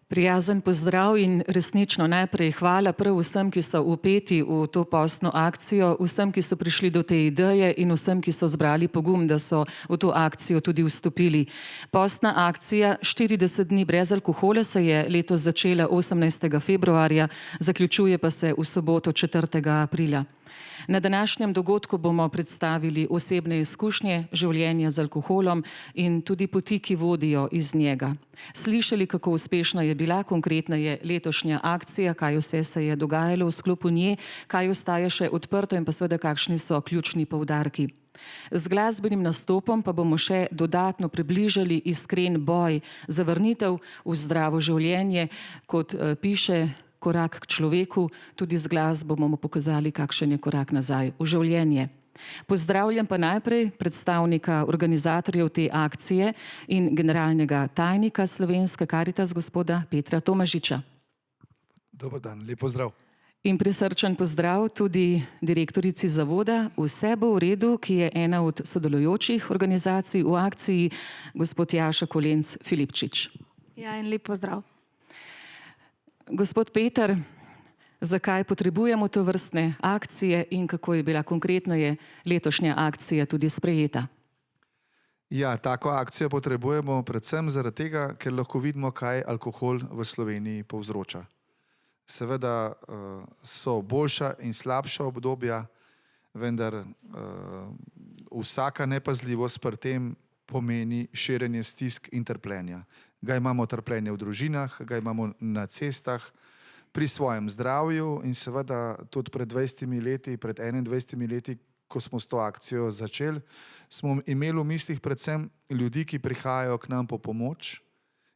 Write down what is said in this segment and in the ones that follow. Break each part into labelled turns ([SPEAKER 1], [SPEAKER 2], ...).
[SPEAKER 1] Prijazen pozdrav in resnično najprej hvala prav vsem, ki so vpeti v to postno akcijo, vsem, ki so prišli do te ideje in vsem, ki so zbrali pogum, da so v to akcijo tudi vstopili. Postna akcija 40 dni brez alkohola se je letos začela 18. februarja, zaključuje pa se v soboto 4. aprila. Na današnjem dogodku bomo predstavili osebne izkušnje življenja z alkoholom in tudi poti, ki vodijo iz njega. Slišali, kako uspešna je bila, konkretna je letošnja akcija, kaj vse se je dogajalo v sklopu nje, kaj ostaja še odprto in pa seveda kakšni so ključni poudarki. Z glasbenim nastopom pa bomo še dodatno približali iskren boj za vrnitev v zdravo življenje, kot piše Korak k človeku, tudi z glasbo bomo pokazali, kakšen je korak nazaj v življenje. Pozdravljam pa najprej predstavnika organizatorjev te akcije in generalnega tajnika Slovenske Karitas, gospoda Petra Tomažiča.
[SPEAKER 2] Dober dan, lep pozdrav.
[SPEAKER 1] In prisrčen pozdrav tudi direktorici zavoda Vse bo v redu, ki je ena od sodelujočih organizacij v akciji, gospod Jaša Kolenc Filipčič.
[SPEAKER 3] Ja, in lep pozdrav.
[SPEAKER 1] Gospod Peter, zakaj potrebujemo to vrstne akcije in kako je bila konkretno letošnja akcija tudi sprejeta?
[SPEAKER 2] Ja, tako akcijo potrebujemo predvsem zaradi tega, ker lahko vidimo, kaj alkohol v Sloveniji povzroča. Seveda so boljša in slabša obdobja, vendar vsaka nepazljivost pri tem pomeni širjenje stisk in trpljenja. Ga imamo trpljenje v družinah, ga imamo na cestah, pri svojem zdravju in seveda tudi pred 20 leti, pred 21 leti, ko smo s to akcijo začeli, smo imeli v mislih predvsem ljudi, ki prihajajo k nam po pomoč,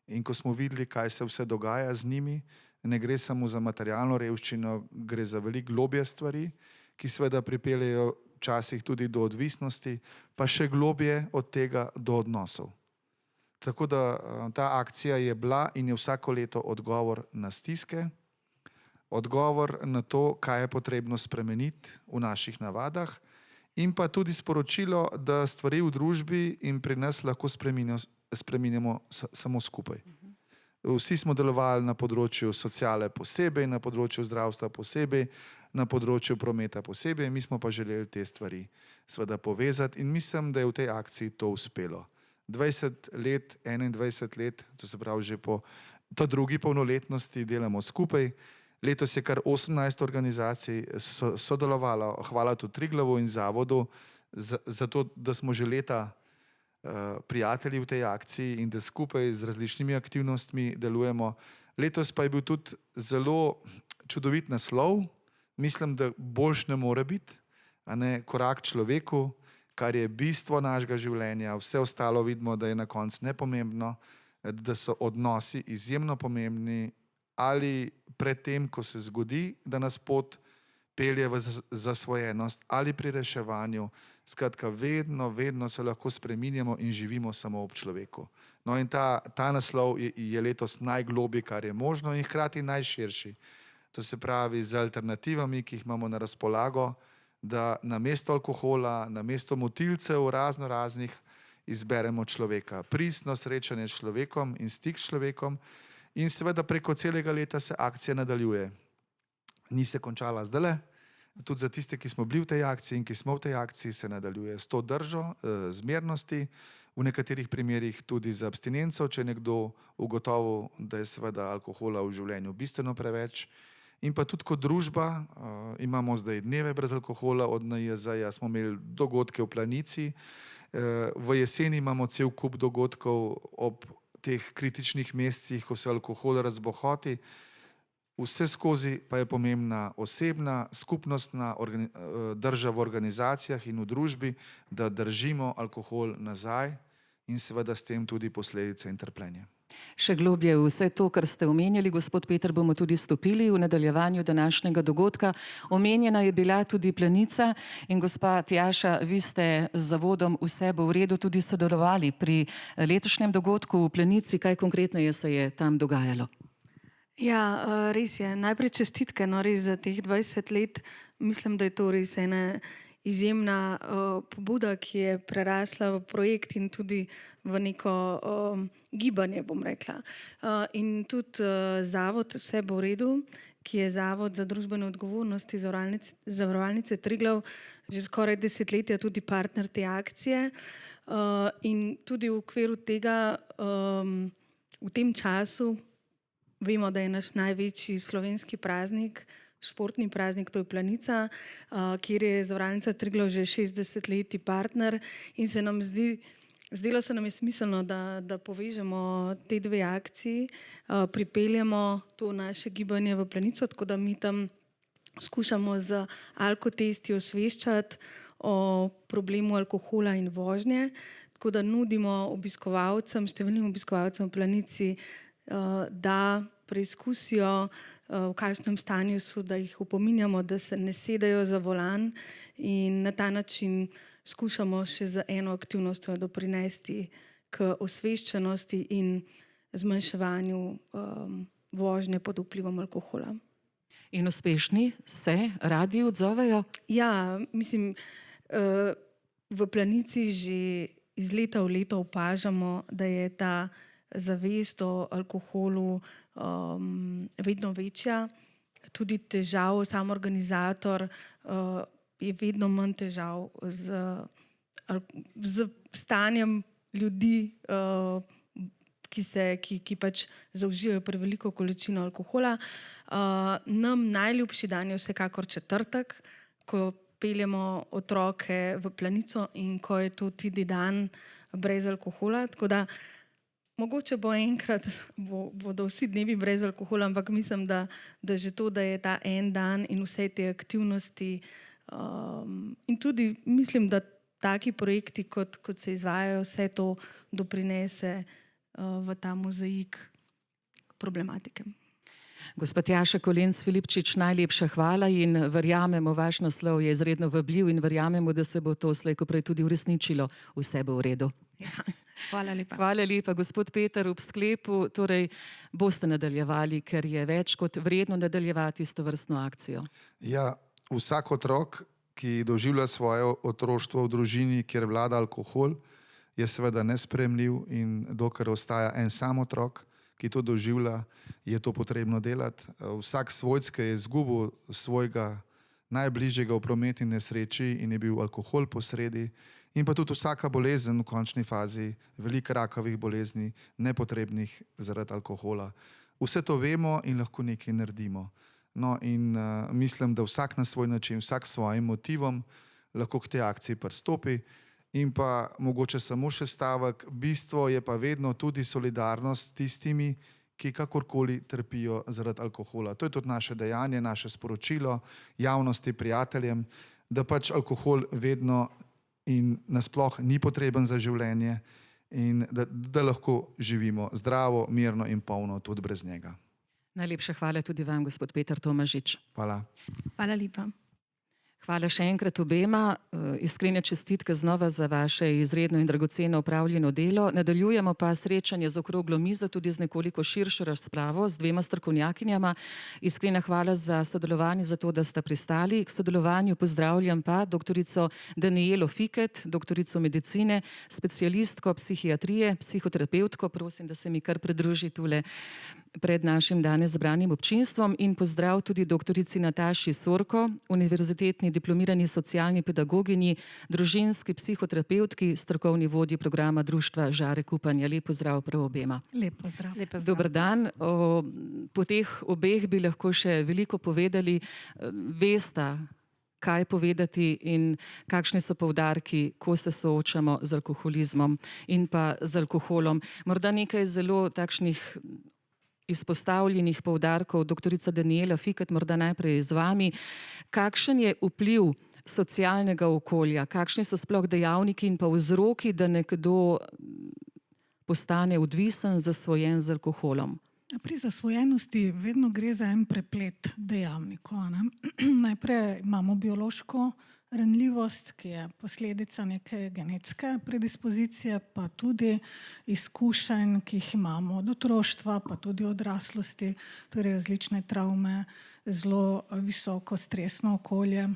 [SPEAKER 2] in ko smo videli, kaj se vse dogaja z njimi, ne gre samo za materialno revščino, gre za veliko globje stvari, ki seveda pripeljejo včasih tudi do odvisnosti, pa še globje od tega do odnosov. Tako da ta akcija je bila in je vsako leto odgovor na stiske, odgovor na to, kaj je potrebno spremeniti v naših navadah in pa tudi sporočilo, da stvari v družbi in pri nas lahko spreminjamo samo skupaj. Vsi smo delovali na področju sociale posebej, na področju zdravstva posebej, na področju prometa posebej, mi smo pa želeli te stvari seveda povezati in mislim, da je v tej akciji to uspelo. 20 let, 21 let, to se pravi že po drugi polnoletnosti delamo skupaj. Letos je kar 18 organizacij sodelovalo, hvala tudi Triglavu in zavodu, za to, da smo že leta prijatelji v tej akciji in da skupaj z različnimi aktivnostmi delujemo. Letos pa je bil tudi zelo čudovit naslov, mislim, da boljš ne more biti, Korak k človeku, kar je bistvo našega življenja, vse ostalo vidimo, da je na koncu nepomembno, da so odnosi izjemno pomembni, ali pred tem, ko se zgodi, da nas pot pelje v zasvojenost, ali pri reševanju. Skratka, vedno se lahko spreminjamo in živimo samo ob človeku. No in ta naslov je letos najglobji, kar je možno in hkrati najširši. To se pravi z alternativami, ki jih imamo na razpolago, da namesto alkohola, namesto motilcev razno raznih izberemo človeka. Pristno srečanje s človekom in stik s človekom in seveda preko celega leta se akcija nadaljuje. Ni se končala zdajle, tudi za tiste, ki smo bili v tej akciji in ki smo v tej akciji, se nadaljuje s to držo, zmernosti, v nekaterih primerih tudi z abstinenco, če je nekdo ugotovil, da je seveda alkohola v življenju bistveno preveč. In pa tudi kot družba imamo zdaj dneve brez alkohola, od NIJZ-ja smo imeli dogodke v Planici, v jeseni imamo cel kup dogodkov ob teh kritičnih mesecih, ko se alkohol razbohoti. Vse skozi pa je pomembna osebna, skupnostna drža v organizacijah in v družbi, da držimo alkohol nazaj in seveda s tem tudi posledice in trpljenje.
[SPEAKER 1] Še globje v vse to, kar ste omenjali, gospod Peter, bomo tudi stopili v nadaljevanju današnjega dogodka. Omenjena je bila tudi Planica in gospa Tjaša, vi ste z zavodom Vse bo v redu tudi sodelovali pri letošnjem dogodku v Planici. Kaj konkretneje se je tam dogajalo?
[SPEAKER 3] Ja, res je. Najprej čestitke, res za teh 20 let. Mislim, da je to res ena izjemna pobuda, ki je prerasla v projekt in tudi v neko gibanje, bom rekla. In tudi zavod Vse bo v redu, ki je zavod za družbene odgovornosti Zavarovalnice Triglav, že skoraj desetletja tudi partner te akcije. In tudi v okviru tega, v tem času, vemo, da je naš največji slovenski praznik, športni praznik, to je Planica, kjer je Zavarovalnica Triglav že 60 let partner in zdelo se nam je smiselno, da povežemo te dve akciji, pripeljemo to naše gibanje v Planico, tako da mi tam skušamo z alkotesti osveščati o problemu alkohola in vožnje, tako da nudimo obiskovalcem, številnim obiskovalcem v Planici, da preizkusijo, v kakšnem stanju so, da jih opominjamo, da se ne sedajo za volan in na ta način skušamo še z eno aktivnostjo doprinesti k osveščenosti in zmanjševanju vožnje pod vplivom alkohola.
[SPEAKER 1] In uspešni se radi odzovejo?
[SPEAKER 3] Ja, mislim, v Planici že iz leta v leto opažamo, da je ta zavest o alkoholu vedno večja. Tudi težav, sam organizator je vedno manj težav z stanjem ljudi, ki pač zaužijajo preveliko količino alkohola. Nam najljubši dan je vsekakor četrtek, ko peljemo otroke v Planico in ko je to tudi dan brez alkohola. Tako da mogoče bo enkrat, bodo vsi dnevi brez alkohola, ampak mislim, da že to, da je ta en dan in vse te aktivnosti in tudi mislim, da taki projekti, kot se izvajajo, vse to doprinese v ta mozaik problematike.
[SPEAKER 1] Gospod Tjaša Kolenc Filipčič, najlepša hvala in verjamemo, vaš naslov je izredno vabljiv in verjamemo, da se bo to slej ko prej tudi uresničilo. Vse bo v redu.
[SPEAKER 3] Ja, hvala lepa.
[SPEAKER 1] Hvala lepa, gospod Peter, ob sklepu, torej boste nadaljevali, ker je več kot vredno nadaljevati s tovrstno akcijo.
[SPEAKER 2] Ja, vsak otrok, ki doživlja svoje otroštvo v družini, kjer vlada alkohol, je seveda nesprejemljiv in dokler ostaja en sam otrok, ki to doživlja, je to potrebno delati. Vsak svojc, ki je izgubil svojega najbližjega v prometni nesreči in je bil alkohol posredi, in pa tudi vsaka bolezen v končni fazi, veliko rakavih bolezni, nepotrebnih zaradi alkohola. Vse to vemo in lahko nekaj naredimo. No in mislim, da vsak na svoj način, vsak s svojim motivom lahko k tej akciji pristopi. In pa mogoče samo še stavek, bistvo je pa vedno tudi solidarnost s tistimi, ki kakorkoli trpijo zaradi alkohola. To je tudi naše dejanje, naše sporočilo javnosti, prijateljem, da pač alkohol vedno in nasploh ni potreben za življenje in da lahko živimo zdravo, mirno in polno tudi brez njega.
[SPEAKER 1] Najlepša hvala tudi vam, gospod Peter Tomažič.
[SPEAKER 2] Hvala.
[SPEAKER 3] Hvala lepa.
[SPEAKER 1] Hvala še enkrat obema, iskrene čestitke znova za vaše izredno in dragoceno opravljeno delo. Nadaljujemo pa srečanje z okroglo mizo, tudi z nekoliko širšo razpravo z dvema strokovnjakinjama. Iskrena hvala za sodelovanje, za to, da ste pristali. K sodelovanju pozdravljam pa doktorico Danijelo Fiket, doktorico medicine, specialistko psihiatrije, psihoterapevtko. Prosim, da se mi kar pridruži tule pred našim danes zbranim občinstvom, in pozdrav tudi doktorici Nataši Sorko, univerzitetni diplomirani socialni pedagoginji, družinski psihoterapevtki, strokovni vodji programa društva Žarek upanja. Lep pozdrav prav obema.
[SPEAKER 4] Lep pozdrav.
[SPEAKER 1] Dober dan. Po teh obeh bi lahko še veliko povedali. Vesta, kaj povedati in kakšni so poudarki, ko se soočamo z alkoholizmom in pa z alkoholom. Morda nekaj zelo takšnih izpostavljenih poudarkov. Doktorica Danijela Fiket, morda najprej z vami. Kakšen je vpliv socialnega okolja? Kakšni so sploh dejavniki in pa vzroki, da nekdo postane odvisen, zasvojen z alkoholom?
[SPEAKER 4] Pri zasvojenosti vedno gre za en preplet dejavnikov. Najprej imamo biološko ranljivost, ki je posledica neke genetske predispozicije, pa tudi izkušenj, ki jih imamo od otroštva, pa tudi odraslosti, torej različne travme, zelo visoko stresno okolje,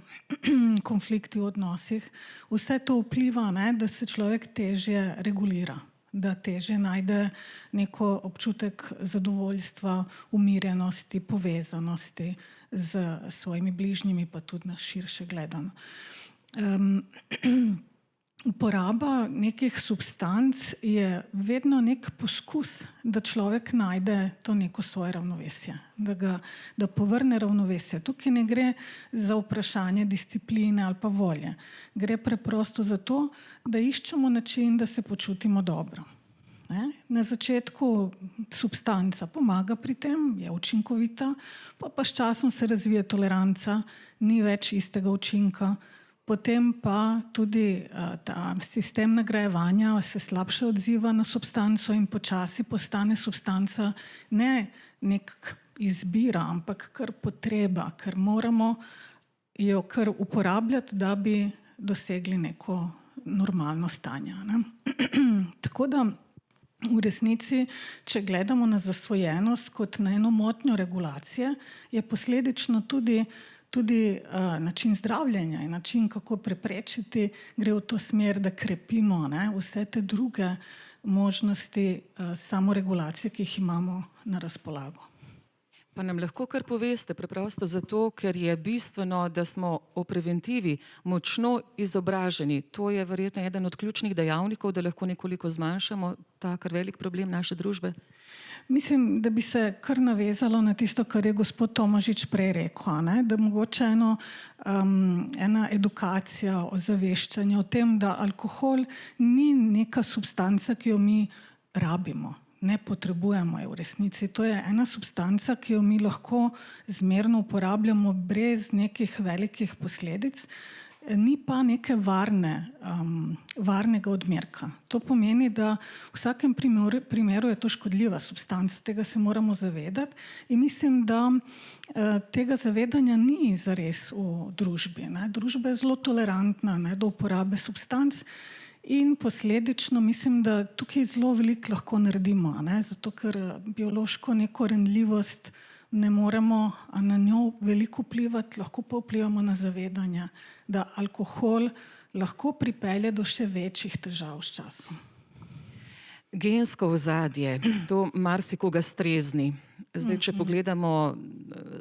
[SPEAKER 4] konflikti v odnosih. Vse to vpliva, ne, da se človek težje regulira, da težje najde neko občutek zadovoljstva, umirjenosti, povezanosti z svojimi bližnjimi, pa tudi na širše gledano. Uporaba nekih substanc je vedno nek poskus, da človek najde to neko svoje ravnovesje, da povrne ravnovesje. Tukaj ne gre za vprašanje discipline ali pa volje. Gre preprosto za to, da iščemo način, da se počutimo dobro. Na začetku substanca pomaga pri tem, je učinkovita, pa s časom se razvije toleranca, ni več istega učinka. Potem pa tudi ta sistem nagrajevanja se slabše odziva na substanco in počasi postane substanca ne nek izbira, ampak kar potreba, ker moramo jo kar uporabljati, da bi dosegli neko normalno stanje. Tako da v resnici, če gledamo na zasvojenost kot na eno motnjo regulacije, je posledično tudi način zdravljenja in način, kako preprečiti, gre v to smer, da krepimo vse te druge možnosti samoregulacije, ki jih imamo na razpolago.
[SPEAKER 1] Pa nam lahko kar poveste, preprosto zato, ker je bistveno, da smo o preventivi močno izobraženi. To je verjetno eden od ključnih dejavnikov, da lahko nekoliko zmanjšamo ta kar velik problem naše družbe.
[SPEAKER 4] Mislim, da bi se kar navezalo na tisto, kar je gospod Tomažič prej rekel, da mogoče ena edukacija, ozaveščanje o tem, da alkohol ni neka substanca, ki jo mi rabimo, ne potrebujemo je v resnici. To je ena substanca, ki jo mi lahko zmerno uporabljamo brez nekih velikih posledic, ni pa neke varnega odmerka. To pomeni, da v vsakem primeru je to škodljiva substanca, tega se moramo zavedati in mislim, da tega zavedanja ni zares v družbi. Družba je zelo tolerantna do uporabe substanc in posledično mislim, da tukaj zelo veliko lahko naredimo, zato ker biološko neko ranljivost ne moremo na njo veliko vplivati, lahko pa vplivamo na zavedanje, da alkohol lahko pripelje do še večjih težav s časom.
[SPEAKER 1] Gensko ozadje, to marsikoga strezni. Zdaj, če pogledamo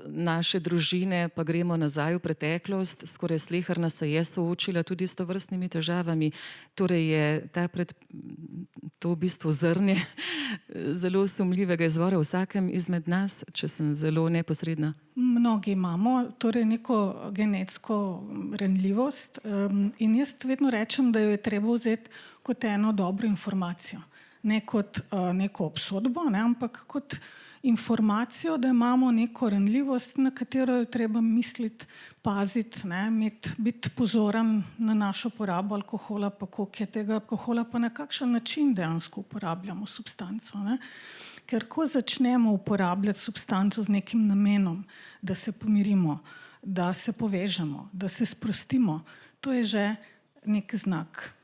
[SPEAKER 1] naše družine, pa gremo nazaj v preteklost, skoraj sleherna se je soočila tudi s tovrstnimi težavami. Torej je to v bistvu zrnje zelo sumljivega izvora v vsakem izmed nas, če sem zelo neposredna.
[SPEAKER 4] Mnogi imamo torej neko genetsko ranljivost in jaz vedno rečem, da jo je treba vzeti kot eno dobro informacijo. Ne kot neko obsodbo, ampak kot informacijo, da imamo neko ranljivost, na katero je treba misliti, paziti, biti pozoren na našo porabo alkohola, pa koliko je tega alkohola, pa na kakšen način dejansko uporabljamo substanco. Ker ko začnemo uporabljati substanco z nekim namenom, da se pomirimo, da se povežemo, da se sprostimo, to je že nek znak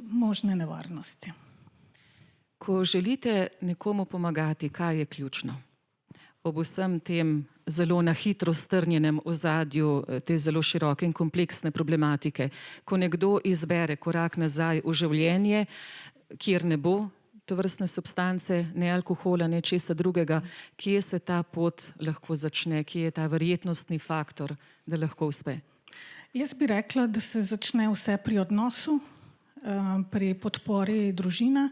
[SPEAKER 4] možne nevarnosti.
[SPEAKER 1] Ko želite nekomu pomagati, kaj je ključno? Ob vsem tem zelo na hitro strnjenem ozadju te zelo široke in kompleksne problematike, ko nekdo izbere korak nazaj v življenje, kjer ne bo tovrstne substance, ne alkohola, ne česa drugega, kje se ta pot lahko začne, kje je ta verjetnostni faktor, da lahko uspe?
[SPEAKER 4] Jaz bi rekla, da se začne vse pri odnosu, pri podpori družine,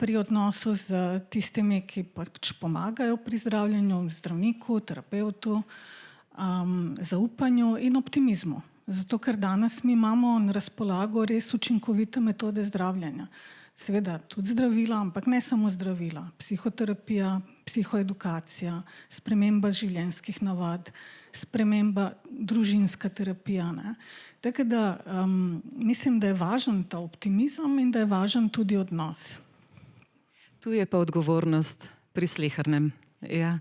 [SPEAKER 4] pri odnosu z tistimi, ki pač pomagajo pri zdravljenju, zdravniku, terapevtu, zaupanju in optimizmu. Zato, ker danes mi imamo na razpolago res učinkovite metode zdravljenja. Seveda tudi zdravila, ampak ne samo zdravila. Psihoterapija, psihoedukacija, sprememba življenjskih navad, sprememba družinska terapija. Tako da mislim, da je važen ta optimizem in da je važen tudi odnos.
[SPEAKER 1] Tu je pa odgovornost pri slehernem. Ja.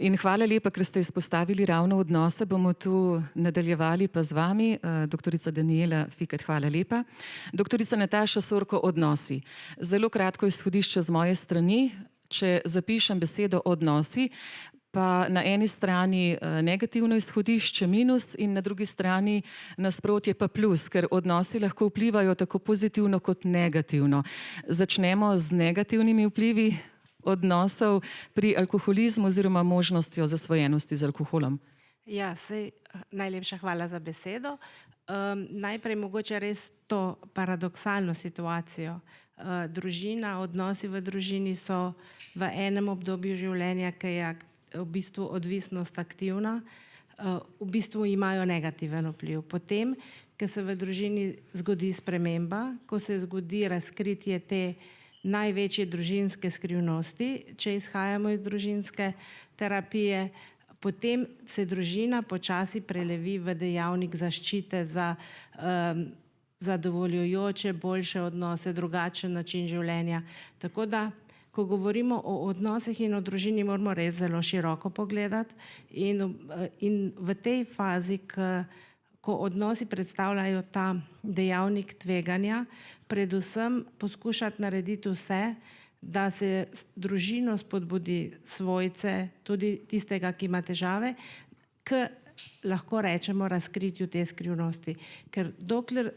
[SPEAKER 1] In hvala lepa, ker ste izpostavili ravno odnose. Bomo tu nadaljevali pa z vami. Doktorica Danijela Fiket, hvala lepa. Doktorica Nataša Sorko, odnosi. Zelo kratko izhodišče z moje strani. Če zapišem besedo odnosi, pa na eni strani negativno izhodišče minus in na drugi strani nasprotje pa plus, ker odnosi lahko vplivajo tako pozitivno kot negativno. Začnemo z negativnimi vplivi odnosov pri alkoholizmu oziroma možnostjo zasvojenosti z alkoholom.
[SPEAKER 5] Ja, najlepša hvala za besedo. Najprej mogoče res to paradoksalno situacijo. Družina, odnosi v družini so v enem obdobju življenja, ki je v bistvu odvisnost aktivna, v bistvu imajo negativen vpliv. Potem, ko se v družini zgodi sprememba, ko se zgodi razkritje te največje družinske skrivnosti, če izhajamo iz družinske terapije, potem se družina počasi prelevi v dejavnik zaščite za zadovoljujoče, boljše odnose, drugačen način življenja. Tako da, ko govorimo o odnosih in o družini, moramo res zelo široko pogledati in v tej fazi, ko odnosi predstavljajo ta dejavnik tveganja, predvsem poskušati narediti vse, da se družino spodbudi svojce, tudi tistega, ki ima težave, k lahko rečemo razkritju te skrivnosti. Ker dokler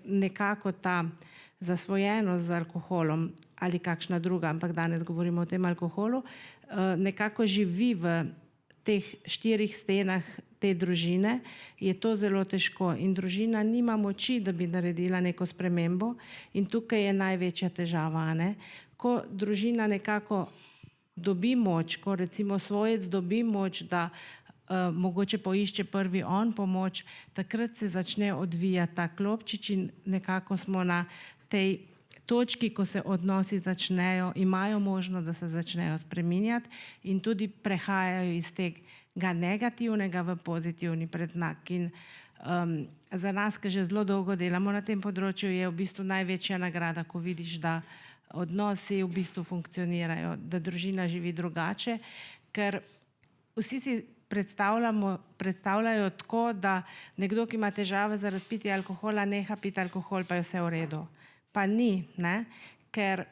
[SPEAKER 5] nekako ta zasvojenost z alkoholom ali kakšna druga, ampak danes govorimo o tem alkoholu, nekako živi v teh 4 stenah te družine, je to zelo težko in družina nima moči, da bi naredila neko spremembo in tukaj je največja težava, ne? Ko družina nekako dobi moč, ko recimo svojec dobi moč, da mogoče poišče prvi on pomoč, takrat se začne odvijati ta klopčič in nekako smo na tej točki, ko se odnosi začnejo, imajo možnost, da se začnejo spreminjati in tudi prehajajo iz tega negativnega v pozitivni predznak. In za nas, ki že zelo dolgo delamo na tem področju, je v bistvu največja nagrada, ko vidiš, da odnosi v bistvu funkcionirajo, da družina živi drugače, ker vsi si predstavljajo tako, da nekdo, ki ima težave zaradi pitja alkohola, neha piti alkohol, pa je vse v redu. Pa ni, ne? Ker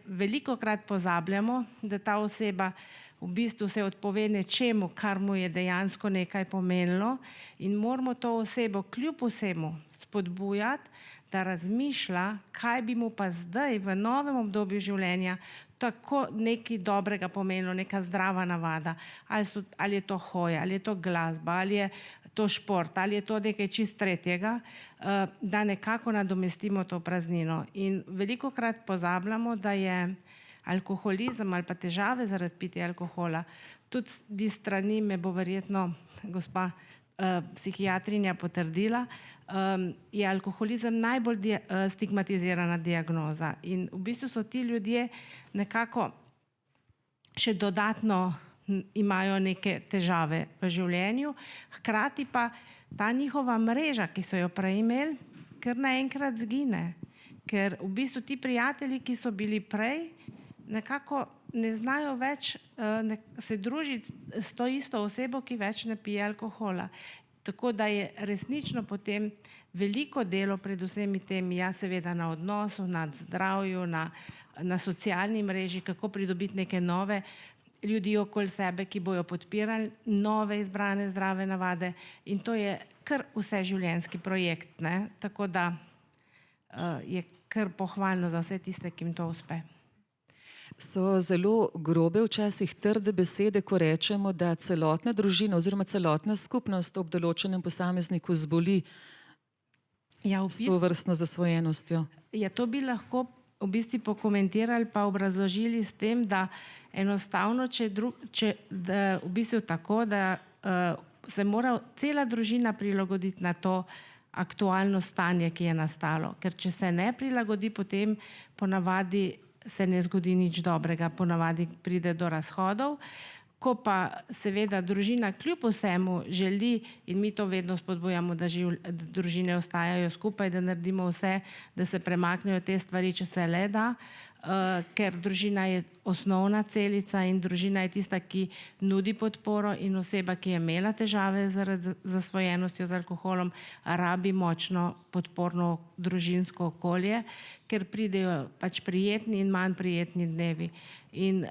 [SPEAKER 5] velikokrat pozabljamo, da ta oseba v bistvu se odpove nečemu, kar mu je dejansko nekaj pomenilo in moramo to osebo kljub vsemu spodbujati, da razmišlja, kaj bi mu pa zdaj v novem obdobju življenja tako nekaj dobrega pomenilo, neka zdrava navada, ali je to hoja, ali je to glasba, ali je to šport, ali je to nekaj čist tretjega, da nekako nadomestimo to praznino. In velikokrat pozabljamo, da je alkoholizem ali pa težave zaradi pitja alkohola, tudi strani me bo verjetno gospa psihiatrinja potrdila, je alkoholizem najbolj stigmatizirana diagnoza. In v bistvu so ti ljudje nekako še dodatno imajo neke težave v življenju, hkrati pa ta njihova mreža, ki so jo prej imeli, kar naenkrat zgine. Ker v bistvu ti prijatelji, ki so bili prej, nekako ne znajo več se družiti s to isto osebo, ki več ne pije alkohola. Tako da je resnično potem veliko delo pred vsemi temi, ja seveda na odnosu, na zdravju, na socialni mreži, kako pridobiti neke nove ljudi okoli sebe, ki bojo podpirali nove izbrane zdrave navade in to je kar vseživljenjski projekt, ne? Tako da je kar pohvalno za vse tiste, ki jim to uspe.
[SPEAKER 1] So zelo grobe, včasih trde besede, ko rečemo, da celotna družina oziroma celotna skupnost ob določenem posamezniku zboli s tovrstno zasvojenostjo.
[SPEAKER 5] Ja, to bi lahko v bistvu pokomentirali pa obrazložili s tem, da enostavno, v bistvu tako, da se mora cela družina prilagoditi na to aktualno stanje, ki je nastalo. Ker če se ne prilagodi, potem ponavadi se ne zgodi nič dobrega, ponavadi pride do razhodov. Ko pa seveda družina kljub vsemu želi, in mi to vedno spodbujamo, da družine ostajajo skupaj, da naredimo vse, da se premaknejo te stvari, če se le da, ker družina je osnovna celica in družina je tista, ki nudi podporo, in oseba, ki je imela težave zaradi zasvojenostjo z alkoholom, rabi močno podporno družinsko okolje, ker pridejo pač prijetni in manj prijetni dnevi. In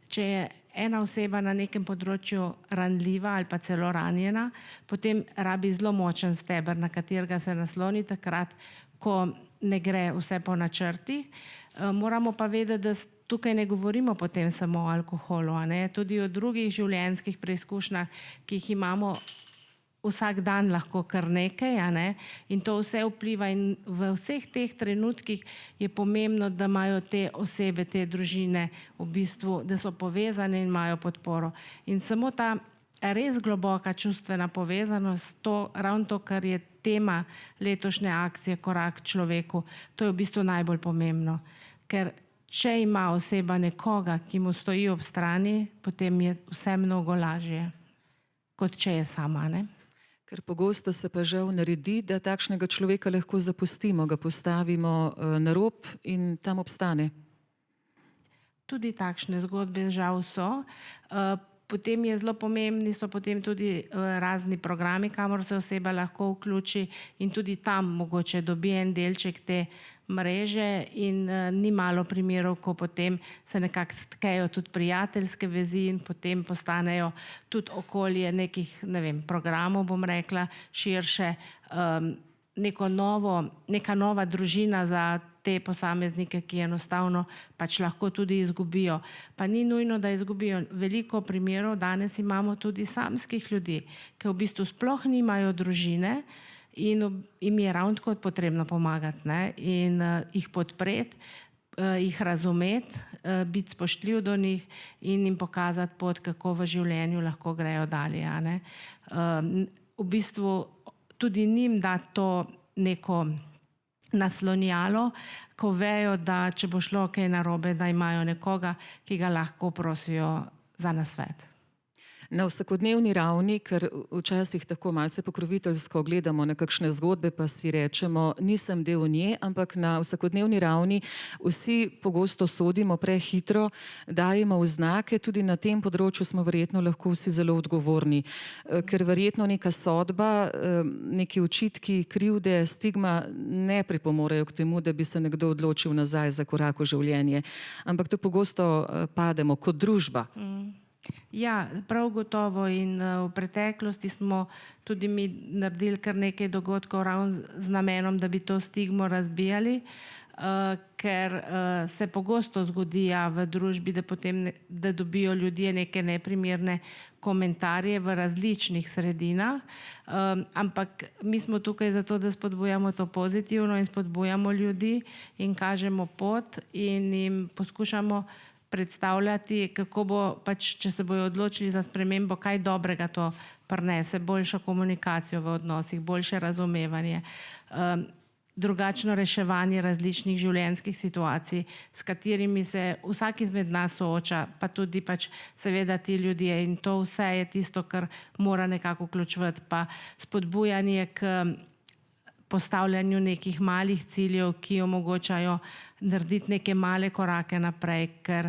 [SPEAKER 5] če je ena oseba na nekem področju ranljiva ali pa celo ranjena, potem rabi zelo močen steber, na katerega se nasloni takrat, ko ne gre vse po načrtih. Moramo pa vedeti, da tukaj ne govorimo potem samo o alkoholu, a ne? Tudi o drugih življenjskih preizkušnjah, ki jih imamo vsak dan lahko kar nekaj, a ne? In to vse vpliva, in v vseh teh trenutkih je pomembno, da imajo te osebe, te družine v bistvu, da so povezane in imajo podporo. In samo ta res globoka čustvena povezanost, ravno to, kar je tema letošnje akcije Korak k človeku, to je v bistvu najbolj pomembno. Ker če ima oseba nekoga, ki mu stoji ob strani, potem je vse mnogo lažje, kot če je sama, ne?
[SPEAKER 1] Ker pogosto se pa žal naredi, da takšnega človeka lahko zapustimo, ga postavimo na rob in tam obstane.
[SPEAKER 5] Tudi takšne zgodbe žal so. Potem je zelo pomembni, so potem tudi razni programi, kamor se oseba lahko vključi, in tudi tam mogoče dobi en delček te mreže, in ni malo primerov, ko potem se nekako stkejo tudi prijateljske vezi in potem postanejo tudi okolje nekih, ne vem, programov, bom rekla, širše, neka nova družina za te posameznike, ki enostavno pač lahko tudi izgubijo. Pa ni nujno, da izgubijo. Veliko primerov danes imamo tudi samskih ljudi, ki v bistvu sploh nimajo družine in jim je ravno tako potrebno pomagati, ne? In jih podpreti, jih razumeti, biti spoštljiv do njih in jim pokazati pot, kako v življenju lahko grejo dalje, a ne? V bistvu tudi njim da to neko naslonjalo, ko vejo, da če bo šlo kaj narobe, da imajo nekoga, ki ga lahko prosijo za nasvet.
[SPEAKER 1] Na vsakodnevni ravni, ker včasih tako malce pokroviteljsko gledamo na kakšne zgodbe, pa si rečemo, nisem del nje, ampak na vsakodnevni ravni vsi pogosto sodimo prehitro, dajemo vznake, tudi na tem področju smo verjetno lahko vsi zelo odgovorni. Ker verjetno neka sodba, neki očitki, krivde, stigma ne pripomorejo k temu, da bi se nekdo odločil nazaj za korak v življenje. Ampak to pogosto pademo kot družba.
[SPEAKER 5] Ja, prav gotovo, in v preteklosti smo tudi mi naredili kar nekaj dogodkov ravno z namenom, da bi to stigmo razbijali, ker se pogosto zgodi v družbi, da dobijo ljudje neke neprimerne komentarje v različnih sredinah, ampak mi smo tukaj zato, da spodbujamo to pozitivno in spodbujamo ljudi in kažemo pot in jim poskušamo predstavljati, kako bo pač, če se bojo odločili za spremembo, kaj dobrega to prinese, boljšo komunikacijo v odnosih, boljše razumevanje, drugačno reševanje različnih življenjskih situacij, s katerimi se vsak izmed nas sooča, pa tudi pač seveda ti ljudje, in to vse je tisto, kar mora nekako vključevati, pa spodbujanje k postavljanju nekih malih ciljev, ki omogočajo narediti neke male korake naprej, ker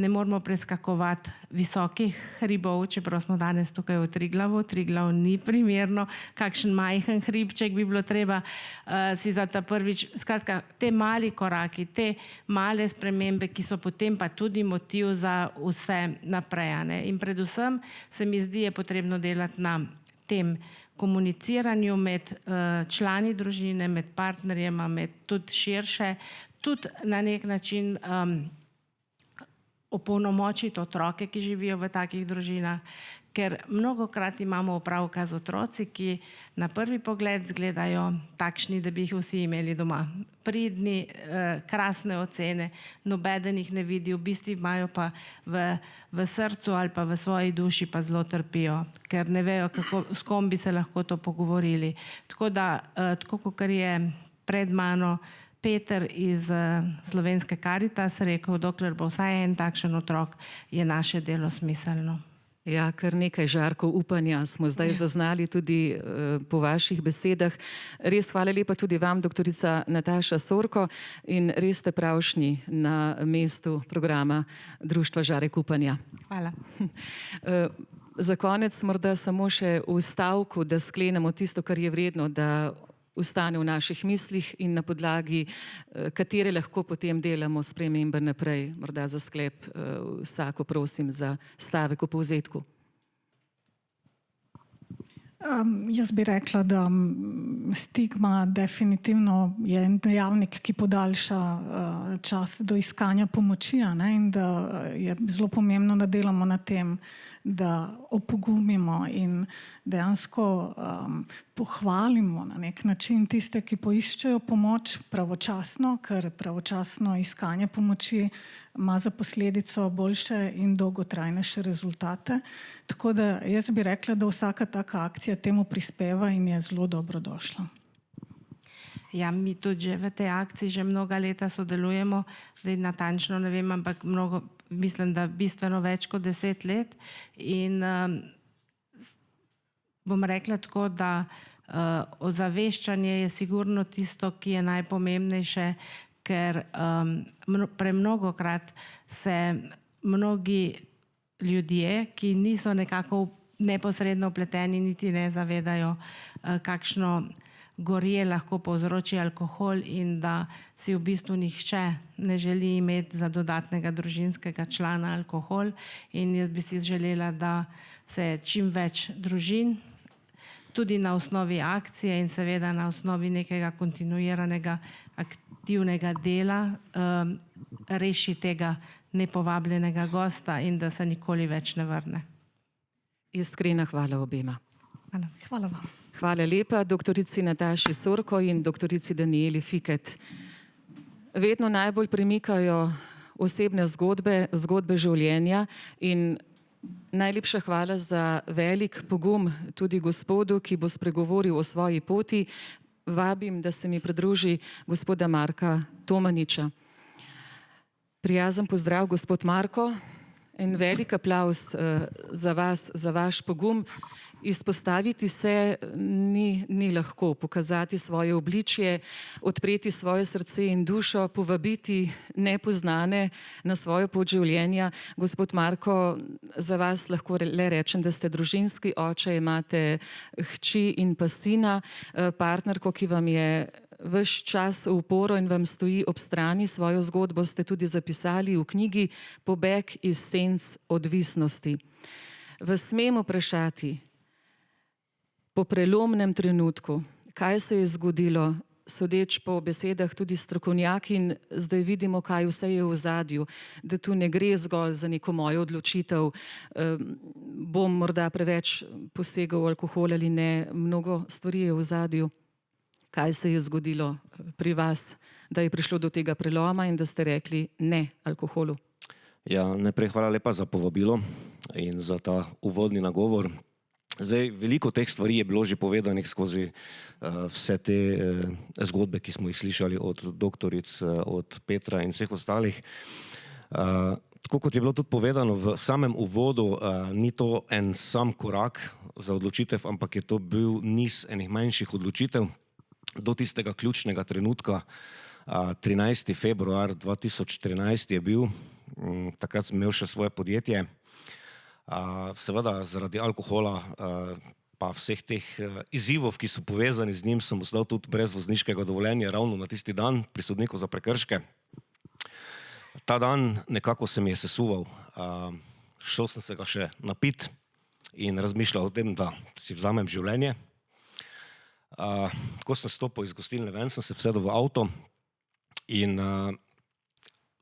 [SPEAKER 5] ne moramo preskakovati visokih hribov, čeprav smo danes tukaj v Triglavu. Triglav ni primerno, kakšen majhen hribček bi bilo treba si za ta prvič. Skratka, te mali koraki, te male spremembe, ki so potem pa tudi motiv za vse naprej, ne? In predvsem se mi zdi, je potrebno delati na tem komuniciranju med člani družine, med partnerjema, med tudi širše, tudi na nek način opolnomočiti otroke, ki živijo v takih družinah, ker mnogokrat imamo opravka z otroci, ki na prvi pogled izgledajo takšni, da bi jih vsi imeli doma. Pridni, krasne ocene, nobeden jih ne vidi, v bistvu imajo pa v srcu ali pa v svoji duši pa zelo trpijo, ker ne vejo, s kom bi se lahko to pogovorili. Tako da, tako kot je pred mano Peter iz Slovenske Karitas rekel, dokler bo vsaj en takšen otrok, je naše delo smiselno.
[SPEAKER 1] Ja, kar nekaj žarkov upanja smo zdaj zaznali tudi po vaših besedah. Res hvala lepa tudi vam, doktorica Nataša Sorko, in res ste pravšnji na mestu programa Društva Žarek upanja.
[SPEAKER 5] Hvala.
[SPEAKER 1] Za konec morda samo še v stavku, da sklenemo tisto, kar je vredno, da ostane v naših mislih in na podlagi katere lahko potem delamo spremembe naprej. Morda za sklep vsako prosim za stavek v povzetku.
[SPEAKER 4] Jaz bi rekla, da stigma definitivno je en dejavnik, ki podaljša čas do iskanja pomoči, in da je zelo pomembno, da delamo na tem, da opogumimo in dejansko pohvalimo na nek način tiste, ki poiščejo pomoč pravočasno, ker pravočasno iskanje pomoči ima za posledico boljše in dolgotrajnejše rezultate. Tako da jaz bi rekla, da vsaka taka akcija temu prispeva in je zelo dobrodošla.
[SPEAKER 5] Ja, mi tudi že v tej akciji že mnoga leta sodelujemo, zdaj natančno ne vem, ampak mislim, da bistveno več kot 10 let. In bom rekla tako, da ozaveščanje je sigurno tisto, ki je najpomembnejše, ker premnogokrat se mnogi ljudje, ki niso nekako neposredno vpleteni, niti ne zavedajo, kakšno gorje lahko povzroči alkohol in da si v bistvu nihče ne želi imeti za dodatnega družinskega člana alkohol. In jaz bi si želela, da se čim več družin, tudi na osnovi akcije in seveda na osnovi nekega kontinuiranega aktivnega dela, reši tega nepovabljenega gosta in da se nikoli več ne vrne.
[SPEAKER 1] Iskrena hvala obema.
[SPEAKER 5] Hvala.
[SPEAKER 4] Hvala vam.
[SPEAKER 1] Hvala lepa doktorici Nataši Sorko in doktorici Danijeli Fiket. Vedno najbolj premikajo osebne zgodbe, zgodbe življenja in najlepša hvala za velik pogum tudi gospodu, ki bo spregovoril o svoji poti. Vabim, da se mi pridruži gospoda Marka Tomaniča. Prijazen pozdrav, gospod Marko, in velik aplavz za vas, za vaš pogum. Izpostaviti se ni lahko, pokazati svoje obličje, odpreti svoje srce in dušo, povabiti nepoznane na svojo pot življenja. Gospod Marko, za vas lahko le rečem, da ste družinski oče, imate hči in pa sina, partnerko, ki vam je ves čas v uporo in vam stoji ob strani. Svojo zgodbo ste tudi zapisali v knjigi Pobeg iz senc odvisnosti. Vas smem vprašati, po prelomnem trenutku, kaj se je zgodilo, sodeč po besedah tudi strokovnjaki, in zdaj vidimo, kaj vse je v ozadju, da tu ne gre zgolj za neko mojo odločitev, bom morda preveč posegal v alkohol ali ne, mnogo stvari je v ozadju. Kaj se je zgodilo pri vas, da je prišlo do tega preloma in da ste rekli ne alkoholu?
[SPEAKER 6] Ja, najprej hvala lepa za povabilo in za ta uvodni nagovor. Zdaj, veliko teh stvari je bilo že povedanih skozi vse te zgodbe, ki smo jih slišali od doktoric, od Petra in vseh ostalih. Tako kot je bilo tudi povedano v samem uvodu, ni to en sam korak za odločitev, ampak je to bil niz enih manjših odločitev do tistega ključnega trenutka. 13. februar 2013 je bil, takrat sem imel še svoje podjetje. Seveda zaradi alkohola pa vseh teh izzivov, ki so povezani z njim, sem ostal tudi brez vozniškega dovoljenja ravno na tisti dan pri sodniku za prekrške. Ta dan nekako se mi je sesuval. Šel sem se ga še napit in razmišljal o tem, da si vzamem življenje. Ko sem stopil iz gostilne ven, sem se vsedel v avto in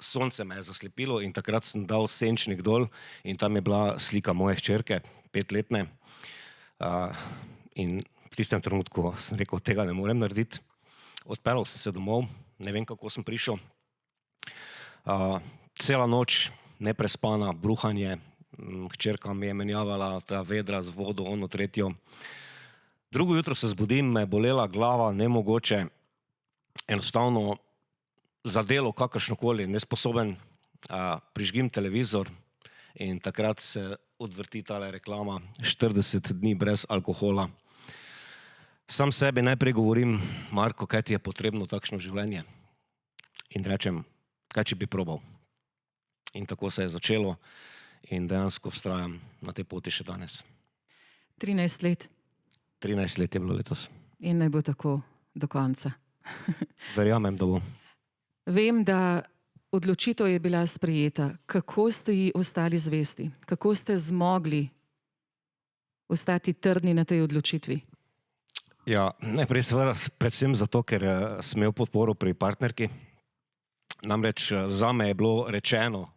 [SPEAKER 6] sonce me je zaslepilo in takrat sem dal senčnik dol in tam je bila slika moje hčerke, 5-letne. In v tistem trenutku sem rekel, tega ne morem narediti. Odpeljal sem se domov, ne vem, kako sem prišel. Cela noč neprespana, bruhanje, hčerka mi je menjavala ta vedra z vodo, ono tretjo. Drugo jutro se zbudim, me je bolela glava, nemogoče, enostavno za delo kakršnokoli, nesposoben, prižgim televizor in takrat se odvrti tale reklama 40 dni brez alkohola. Sam sebi najprej govorim, Marko, kaj ti je potrebno takšno življenje? In rečem, kaj če bi probal? In tako se je začelo in dejansko vztrajam na tej poti še danes.
[SPEAKER 1] 13 let
[SPEAKER 6] 13 let je bilo letos.
[SPEAKER 1] in naj bo tako do konca.
[SPEAKER 6] Verjamem, da bo.
[SPEAKER 1] Vem, da odločitev je bila sprejeta. Kako ste ji ostali zvesti? Kako ste zmogli ostati trdni na tej odločitvi?
[SPEAKER 6] Ja, najprej seveda predvsem zato, ker sem imel podporo pri partnerki. Namreč zame je bilo rečeno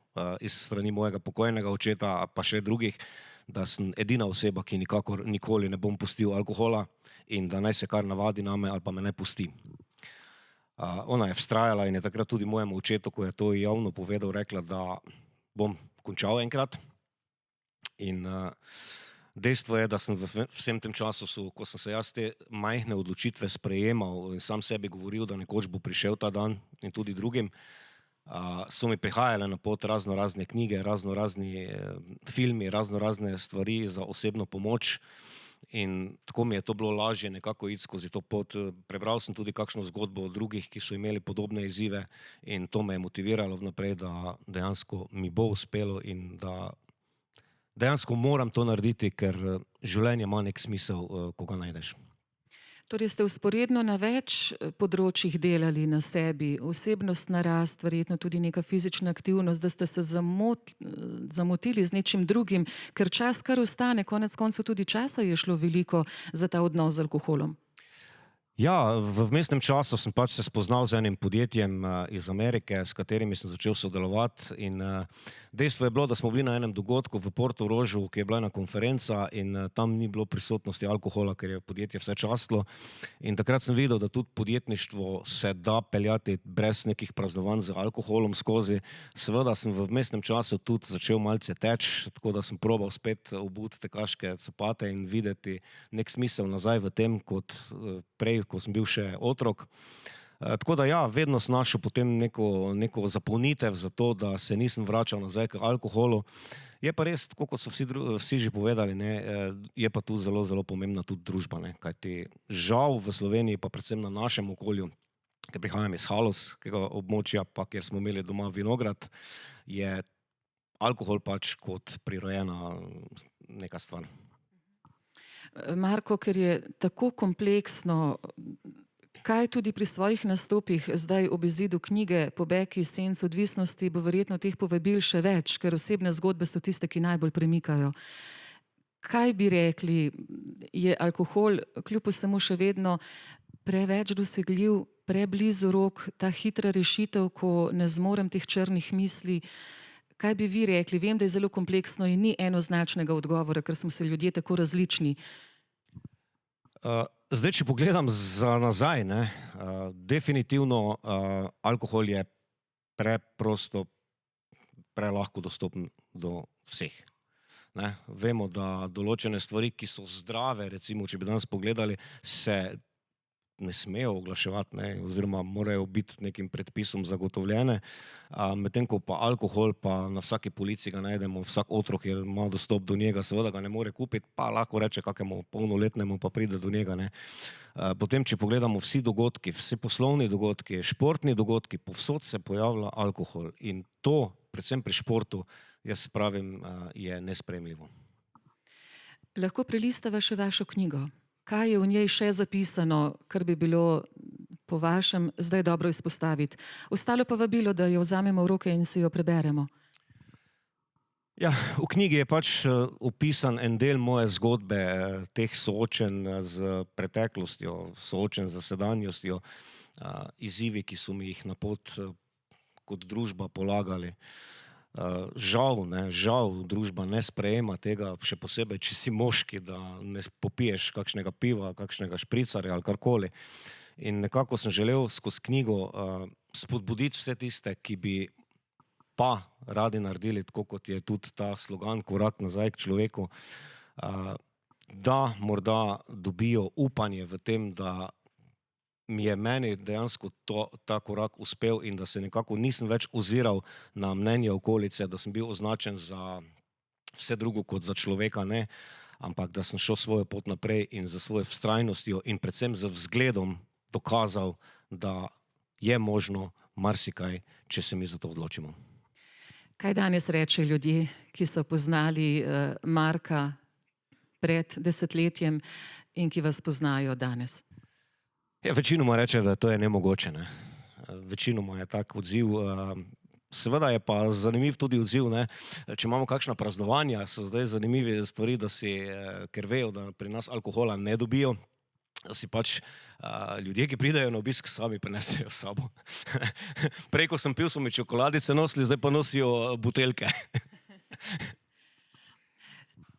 [SPEAKER 6] iz strani mojega pokojnega očeta, pa še drugih, da sem edina oseba, ki nikoli ne bom pustil alkohola in da naj se kar navadi name ali pa me ne pusti. Ona je vztrajala in je takrat tudi mojemu očetu, ko je to javno povedal, rekla, da bom končal enkrat. In dejstvo je, da sem v vsem tem času, ko sem se jaz te majhne odločitve sprejemal in sam sebi govoril, da nekoč bo prišel ta dan in tudi drugim, so mi prihajale na pot razne knjige, razni filmi, razne stvari za osebno pomoč in tako mi je to bilo lažje nekako iti skozi to pot. Prebral sem tudi kakšno zgodbo od drugih, ki so imeli podobne izzive in to me je motiviralo vnaprej, da dejansko mi bo uspelo in da dejansko moram to narediti, ker življenje ima nek smisel, ko ga najdeš.
[SPEAKER 1] Torej ste vzporedno na več področjih delali na sebi, osebnostna rast, verjetno tudi neka fizična aktivnost, da ste se zamotili z nečim drugim, ker čas kar ostane, konec koncev tudi časa je šlo veliko za ta odnos z alkoholom.
[SPEAKER 6] Ja, v vmesnem času sem pač se spoznal z enim podjetjem iz Amerike, s katerimi sem začel sodelovati in dejstvo je bilo, da smo bili na enem dogodku v Portorožu, ki je bila ena konferenca in tam ni bilo prisotnosti alkohola, ker je podjetje vse častilo in takrat sem videl, da tudi podjetništvo se da peljati brez nekih praznovanj z alkoholom skozi. Seveda sem v vmesnem času tudi začel malce teči, tako da sem probal spet obuti tekaške copate in videti nek smisel nazaj v tem, kot prej, ko sem bil še otrok. Tako da ja, vedno sem našel potem neko zapolnitev za to, da se nisem vračal nazaj k alkoholu. Je pa res, tako kot so vsi že povedali, je pa tu zelo pomembna tudi družba, kajti žal v Sloveniji, pa predvsem na našem okolju, ker prihajam iz Halosskega območja, pa kjer smo imeli doma vinograd, je alkohol pač kot prirojena neka stvar.
[SPEAKER 1] Marko, ker je tako kompleksno, kaj tudi pri svojih nastopih zdaj ob izidu knjige Pobeg iz senc odvisnosti bo verjetno teh povabil še več, ker osebne zgodbe so tiste, ki najbolj premikajo. Kaj bi rekli, je alkohol kljub vsemu še vedno preveč dosegljiv, preblizu rok, ta hitra rešitev, ko ne zmorem teh črnih misli? Kaj bi vi rekli? Vem, da je zelo kompleksno in ni enoznačnega odgovora, ker smo se ljudje tako različni.
[SPEAKER 6] Zdaj, če pogledam za nazaj, definitivno alkohol je preprosto, prelahko dostopen do vseh. Vemo, da določene stvari, ki so zdrave, recimo, če bi danes pogledali, se ne smejo oglaševati, oziroma morajo biti nekim predpisom zagotovljene, medtem ko pa alkohol pa na vsaki polici ga najdemo, vsak otrok ima dostop do njega, seveda ga ne more kupiti, pa lahko reče kakemu polnoletnemu pa pride do njega. Potem, če pogledamo vsi dogodki, vsi poslovni dogodki, športni dogodki, povsod se pojavlja alkohol in to, predvsem pri športu, jaz pravim, je nesprejemljivo.
[SPEAKER 1] Lahko prelistava še vašo knjigo. Kaj je v njej še zapisano, kar bi bilo po vašem zdaj dobro izpostaviti? Ostalo pa vabilo, da jo vzamemo v roke in si jo preberemo.
[SPEAKER 6] Ja, v knjigi je pač opisan en del moje zgodbe, teh soočenj z preteklostjo, soočenj z sedanjostjo, izzivi, ki so mi jih na pot kot družba polagali. Žal družba ne sprejema tega, še posebej, če si moški, da ne popiješ kakšnega piva, kakšnega špricarja ali karkoli. In nekako sem želel skozi knjigo spodbuditi vse tiste, ki bi pa radi naredili, tako kot je tudi ta slogan Korak nazaj k človeku, da morda dobijo upanje v tem, da mi je meni dejansko ta korak uspel in da se nekako nisem več oziral na mnenje okolice, da sem bil označen za vse drugo kot za človeka ne, ampak da sem šel svojo pot naprej in za svojo vztrajnostjo in predvsem za vzgledom dokazal, da je možno marsikaj, če se mi za to odločimo.
[SPEAKER 1] Kaj danes reče ljudje, ki so poznali Marka pred desetletjem in ki vas poznajo danes?
[SPEAKER 6] Ja, večinoma reče, da to je nemogoče. Ne? Večinoma je tak odziv. Seveda je pa zanimiv tudi odziv, ne? Če imamo kakšna praznovanja, so zdaj zanimive stvari, da si, ker vejo, da pri nas alkohola ne dobijo, da si pač ljudje, ki pridejo na obisk, sami prinesejo s sabo. Prej, ko sem pil, so mi čokoladice nosili, zdaj pa nosijo buteljke.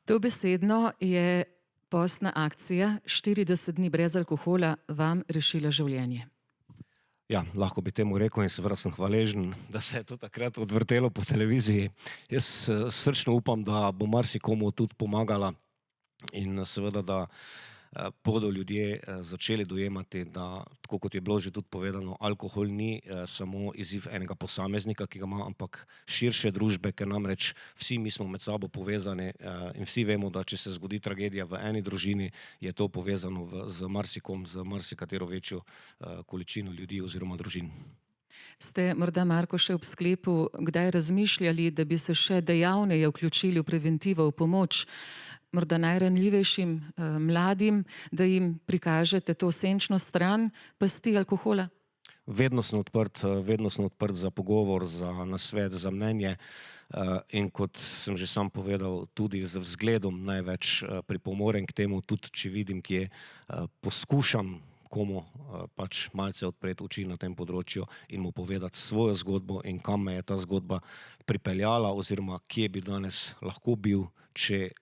[SPEAKER 1] Dobesedno je postna akcija 40 dni brez alkohola vam rešila življenje.
[SPEAKER 6] Ja, lahko bi temu rekel in seveda sem hvaležen, da se je to takrat odvrtelo po televiziji. Jaz srčno upam, da bo marsikomu tudi pomagala in seveda, da bodo ljudje začeli dojemati, da, tako kot je bilo že tudi povedano, alkohol ni samo izziv enega posameznika, ki ga ima, ampak širše družbe, ker namreč vsi mi smo med sabo povezani in vsi vemo, da če se zgodi tragedija v eni družini, je to povezano z marsikom, z marsikatero večjo količino ljudi oziroma družin.
[SPEAKER 1] Ste morda, Marko, še ob sklepu kdaj razmišljali, da bi se še dejavneje vključili v preventivo, v pomoč morda najranljivejšim mladim, da jim prikažete to senčno stran pasti alkohola?
[SPEAKER 6] Vedno sem odprt za pogovor, za nasvet, za mnenje in kot sem že sam povedal, tudi z vzgledom največ pripomorem k temu, tudi če vidim, kje poskušam komu pač malce odpreti oči na tem področju in mu povedati svojo zgodbo in kam me je ta zgodba pripeljala oziroma kje bi danes lahko bil, če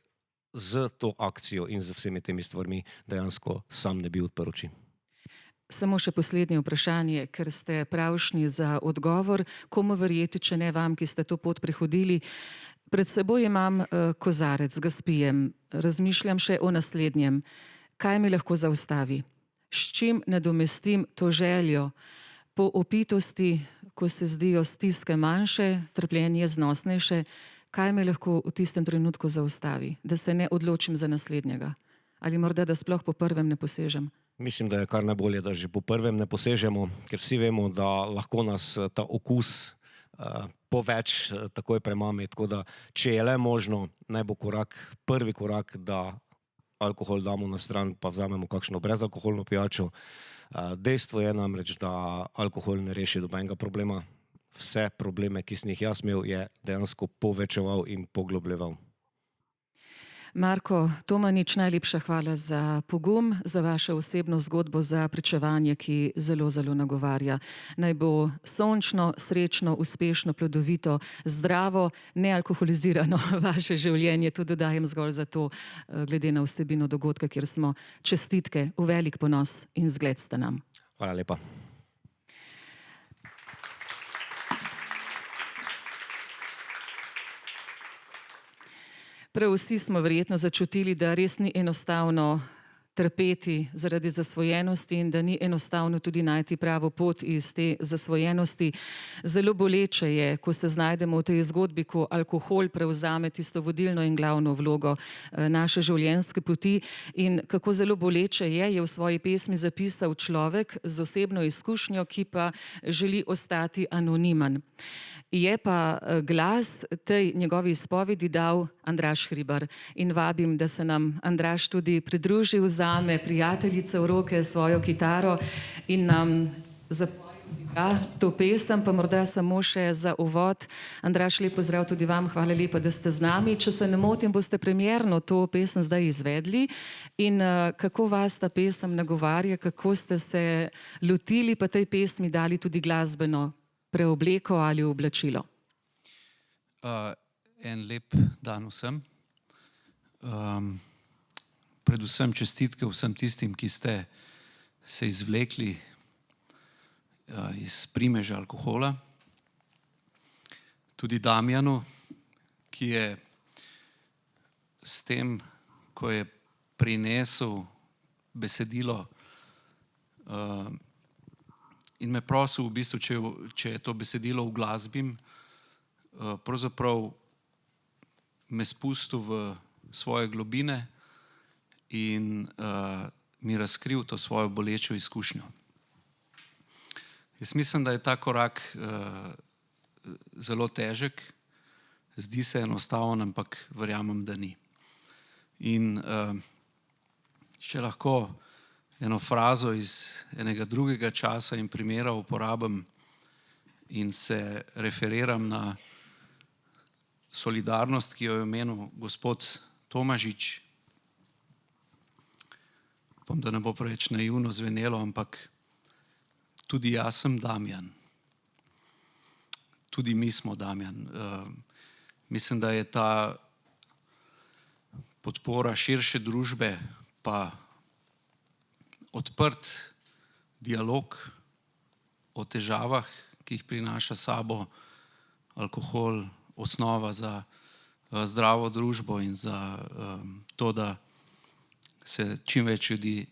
[SPEAKER 6] z to akcijo in z vsemi temi stvarmi dejansko sam ne bi odprl oči.
[SPEAKER 1] Samo še poslednje vprašanje, ker ste pravšnji za odgovor. Komu verjeti, če ne vam, ki ste to pot prehodili? Pred seboj imam kozarec, ga spijem. Razmišljam še o naslednjem. Kaj mi lahko zaustavi? S čim nadomestim to željo po opitosti, ko se zdijo stiske manjše, trpljenje znosnejše? Kaj me lahko v tistem trenutku zaustavi, da se ne odločim za naslednjega? Ali morda, da sploh po prvem ne posežem?
[SPEAKER 6] Mislim, da je kar najbolje, da že po prvem ne posežemo, ker vsi vemo, da lahko nas ta okus poveč takoj premami. Tako da, če je le možno, naj bo prvi korak, da alkohol damo na stran, pa vzamemo kakšno brezalkoholno pijačo. Dejstvo je namreč, da alkohol ne reši nobenega problema. Vse probleme, ki sem jih jaz imel, je dejansko povečeval in poglobljeval.
[SPEAKER 1] Marko Tomanič, najlepša hvala za pogum, za vašo osebno zgodbo, za pričevanje, ki zelo, zelo nagovarja. Naj bo sončno, srečno, uspešno, plodovito, zdravo, nealkoholizirano vaše življenje. To dodajem zgolj zato, glede na vsebino dogodka, kjer smo. Čestitke, v velik ponos in zgled ste nam.
[SPEAKER 6] Hvala lepa.
[SPEAKER 1] Prav vsi smo verjetno začutili, da res ni enostavno trpeti zaradi zasvojenosti in da ni enostavno tudi najti pravo pot iz te zasvojenosti. Zelo boleče je, ko se znajdemo v tej zgodbi, ko alkohol prevzame tisto vodilno in glavno vlogo naše življenjske poti, in kako zelo boleče je v svoji pesmi zapisal človek z osebno izkušnjo, ki pa želi ostati anonimen. Je pa glas tej njegovi izpovedi dal Andraž Hribar in vabim, da se nam Andraž tudi pridruži, vzame prijateljice v roke svojo kitaro in nam zapoje to pesem, pa morda samo še za uvod. Andraž, lep pozdrav tudi vam, hvala lepa, da ste z nami. Če se ne motim, boste premierno to pesem zdaj izvedli in kako vas ta pesem nagovarja, kako ste se lotili pa tej pesmi dali tudi glasbeno preobleko ali oblačilo?
[SPEAKER 7] En lep dan vsem. Predvsem čestitke vsem tistim, ki ste se izvlekli iz primeža alkohola. Tudi Damjanu, ki je s tem, ko je prinesel besedilo in me prosil v bistvu, če je to besedilo uglasbim, pravzaprav me spustil v svoje globine in mi razkril to svojo bolečo izkušnjo. Jaz mislim, da je ta korak zelo težek, zdi se enostaven, ampak verjamem, da ni. In če lahko eno frazo iz enega drugega časa in primera uporabim in se referiram na solidarnost, ki jo je omenil gospod Tomažič. Upam, da ne bo preveč naivno zvenelo, ampak tudi jaz sem Damjan. Tudi mi smo Damjan. Mislim, da je ta podpora širše družbe pa odprt dialog o težavah, ki jih prinaša sabo alkohol, osnova za zdravo družbo in za to, da se čim več ljudi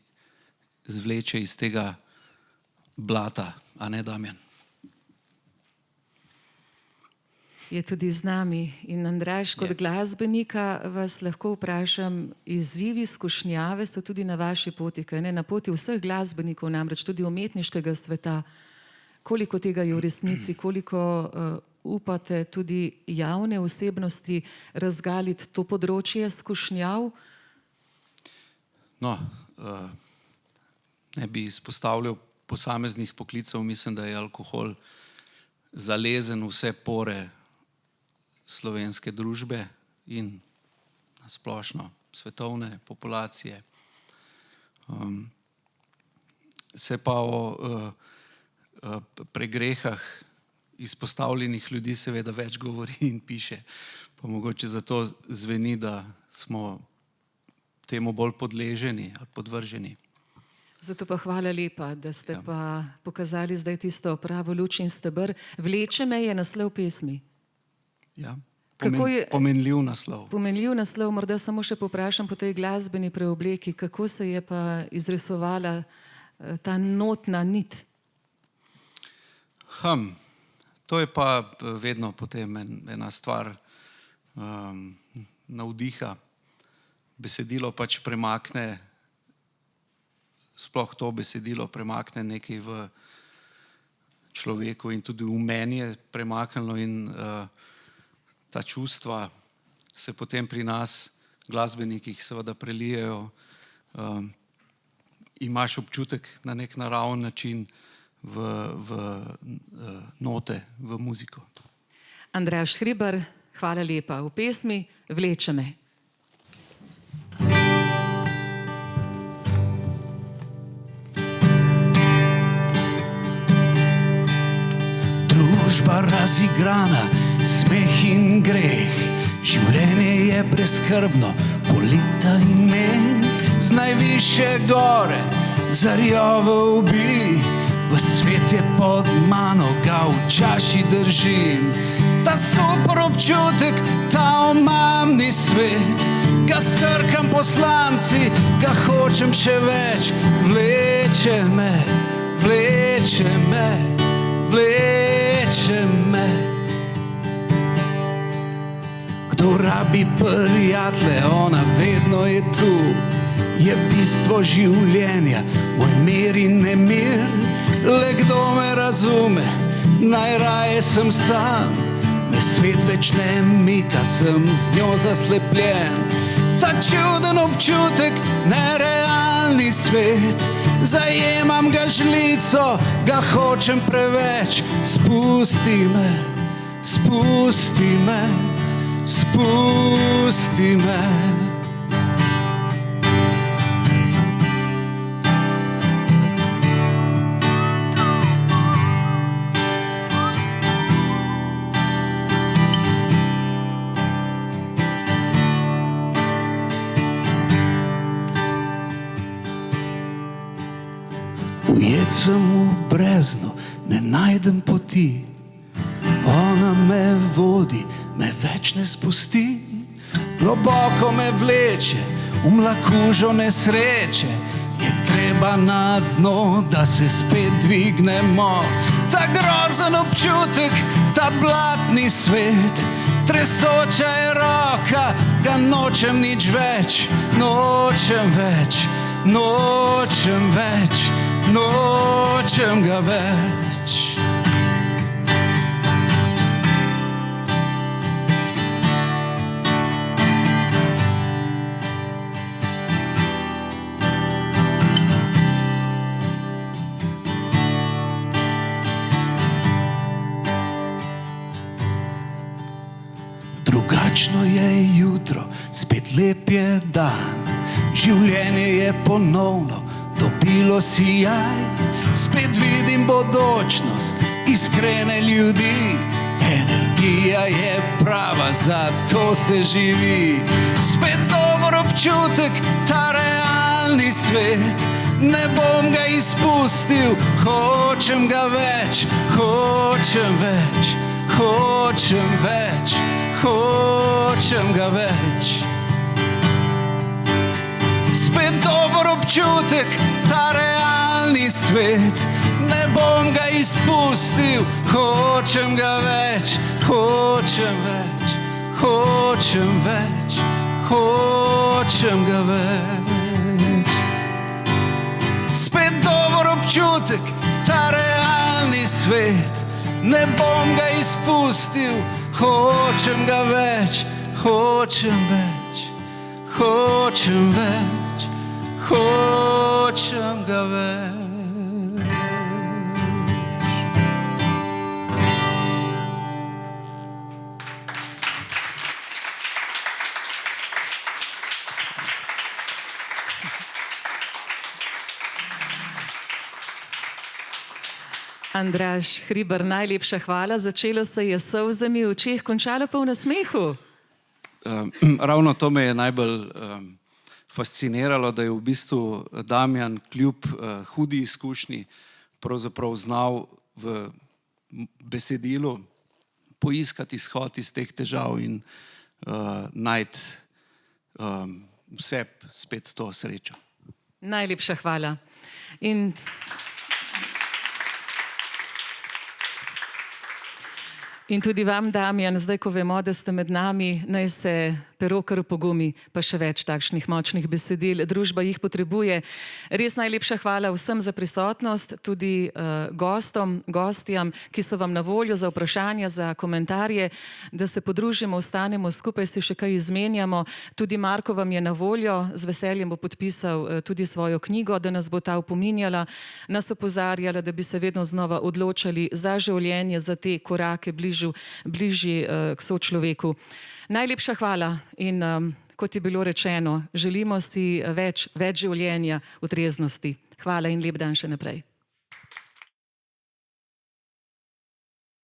[SPEAKER 7] zvleče iz tega blata, a ne, Damjan?
[SPEAKER 1] Je tudi z nami. In Andraž, kot glasbenika vas lahko vprašam, izzivi, skušnjave so tudi na vaši poti, kaj ne? Na poti vseh glasbenikov, namreč tudi umetniškega sveta. Koliko tega je v resnici, koliko upate tudi javne osebnosti razgaliti to področje skušnjav?
[SPEAKER 7] No, ne bi izpostavljal posameznih poklicev, mislim, da je alkohol zalezen v vse pore slovenske družbe in na splošno svetovne populacije. Se pa o pregrehah izpostavljenih ljudi seveda več govori in piše. Pa mogoče zato zveni, da smo temu bolj podleženi ali podvrženi.
[SPEAKER 1] Zato pa hvala lepa, da ste pa pokazali zdaj tisto pravo luč in steber. Vleče me je naslov pesmi.
[SPEAKER 7] Ja,
[SPEAKER 1] Pomenljiv
[SPEAKER 7] naslov.
[SPEAKER 1] Pomenljiv naslov, morda samo še poprašam po tej glasbeni preobleki, kako se je pa izrisovala ta notna nit?
[SPEAKER 7] To je pa vedno potem ena stvar navdiha. Besedilo pač premakne, sploh to besedilo premakne nekaj v človeku in tudi v meni je premaknilo in ta čustva se potem pri nas, glasbenikih, seveda prelijejo. Imaš občutek na nek naraven način v note, v muziko.
[SPEAKER 1] Andraž Hribar, hvala lepa. V pesmi Vleče me.
[SPEAKER 8] Družba razigrana, smeh in greh, življenje je brezskrbno, poleta in men, z najvišje gore zarjoval bi, v svet je pod mano, ga v čaši držim. Ta super občutek, ta omamni svet, ga srkam poslanci, ga hočem še več. Vleče me, vleče me, vleče me. Kdo rabi prijatelje, ona vedno je tu. Je bistvo življenja, moj mir in nemir. Le kdo me razume, najraje sem sam. Me svet več ne mika, sem z njo zaslepljen. Ta čuden občutek, nerealni svet, zajemam ga žlico, ga hočem preveč. Spusti me, spusti me, spusti me. Ujet sem v breznu, ne najdem poti. Ona me vodi, me več ne spusti. Globoko me vleče, v mlakužo nesreče. Je treba na dno, da se spet dvignemo. Ta grozen občutek, ta blatni svet, tresoča je roka, ga nočem nič več, nočem več, nočem več, nočem ga več. Drugačno je jutro, spet lep je dan, življenje je ponovno dobilo sijaj, spet vidim bodočnost, iskrene ljudi, energija je prava, zato se živi. Spet dober občutek, ta realni svet, ne bom ga izpustil, hočem ga več, hočem več, hočem več. Hočem ga več. Spet dober občutek, ta realni svet, ne bom ga izpustil, hočem ga več, hočem več, hočem več, hočem ga več. Spet dober občutek, ta realni svet, ne bom ga izpustil, hočem ga več, hočem več, hočem več, hočem ga več.
[SPEAKER 1] Andraž Hribar, najlepša hvala. Začelo se je s solzami v očeh, končalo pa v nasmehu.
[SPEAKER 7] Ravno to me je najbolj fasciniralo, da je v bistvu Damjan kljub hudi izkušnji pravzaprav znal v besedilu poiskati izhod iz teh težav in najti vse spet to srečo.
[SPEAKER 1] Najlepša hvala. In tudi vam, Damjan, zdaj, ko vemo, da ste med nami, naj se pero kar opogumi, pa še več takšnih močnih besedil. Družba jih potrebuje. Res najlepša hvala vsem za prisotnost, tudi gostom, gostjam, ki so vam na voljo za vprašanja, za komentarje, da se podružimo, ostanemo skupaj, si še kaj izmenjamo. Tudi Marko vam je na voljo, z veseljem bo podpisal tudi svojo knjigo, da nas bo ta opominjala, nas opozarjala, da bi se vedno znova odločali za življenje, za te korake bližji k sočloveku. Najlepša hvala in kot je bilo rečeno, želimo si več življenja v treznosti. Hvala in lep dan še naprej.